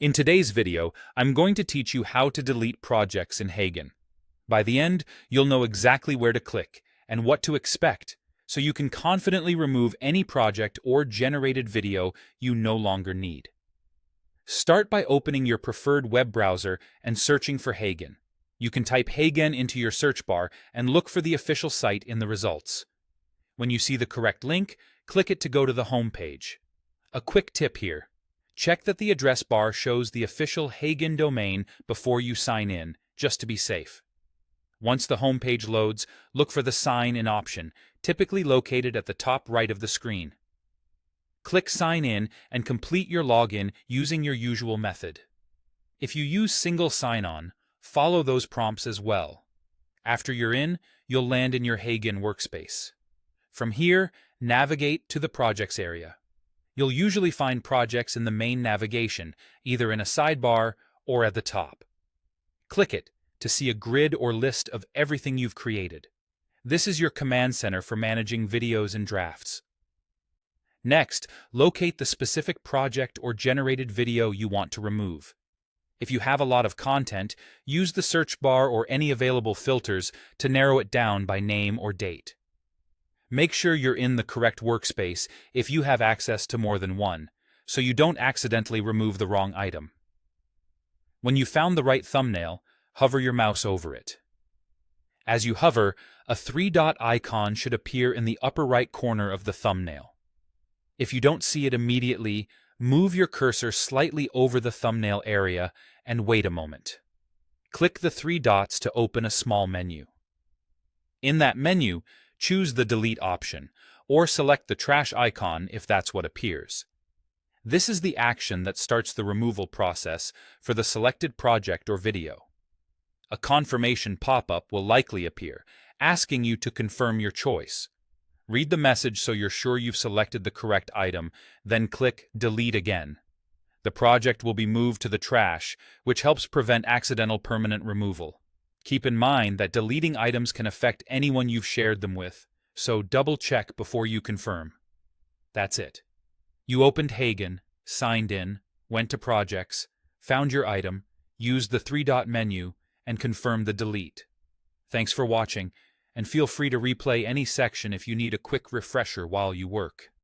In today's video, I'm going to teach you how to delete projects in Heygen. By the end, you'll know exactly where to click and what to expect, so you can confidently remove any project or generated video you no longer need. Start by opening your preferred web browser and searching for Heygen. You can type Heygen into your search bar and look for the official site in the results. When you see the correct link, click it to go to the home page. A quick tip here. Check that the address bar shows the official Heygen domain before you sign in, just to be safe. Once the home page loads, look for the Sign In option, typically located at the top right of the screen. Click Sign In and complete your login using your usual method. If you use single sign-on, follow those prompts as well. After you're in, you'll land in your Heygen workspace. From here, navigate to the Projects area. You'll usually find projects in the main navigation, either in a sidebar or at the top. Click it to see a grid or list of everything you've created. This is your command center for managing videos and drafts. Next, locate the specific project or generated video you want to remove. If you have a lot of content, use the search bar or any available filters to narrow it down by name or date. Make sure you're in the correct workspace if you have access to more than one, so you don't accidentally remove the wrong item. When you found the right thumbnail, hover your mouse over it. As you hover, a three-dot icon should appear in the upper right corner of the thumbnail. If you don't see it immediately, move your cursor slightly over the thumbnail area and wait a moment. Click the three dots to open a small menu. In that menu, choose the Delete option, or select the trash icon if that's what appears. This is the action that starts the removal process for the selected project or video. A confirmation pop-up will likely appear, asking you to confirm your choice. Read the message so you're sure you've selected the correct item, then click Delete again. The project will be moved to the trash, which helps prevent accidental permanent removal. Keep in mind that deleting items can affect anyone you've shared them with, so double-check before you confirm. That's it. You opened Heygen, signed in, went to Projects, found your item, used the three-dot menu, and confirmed the delete. Thanks for watching, and feel free to replay any section if you need a quick refresher while you work.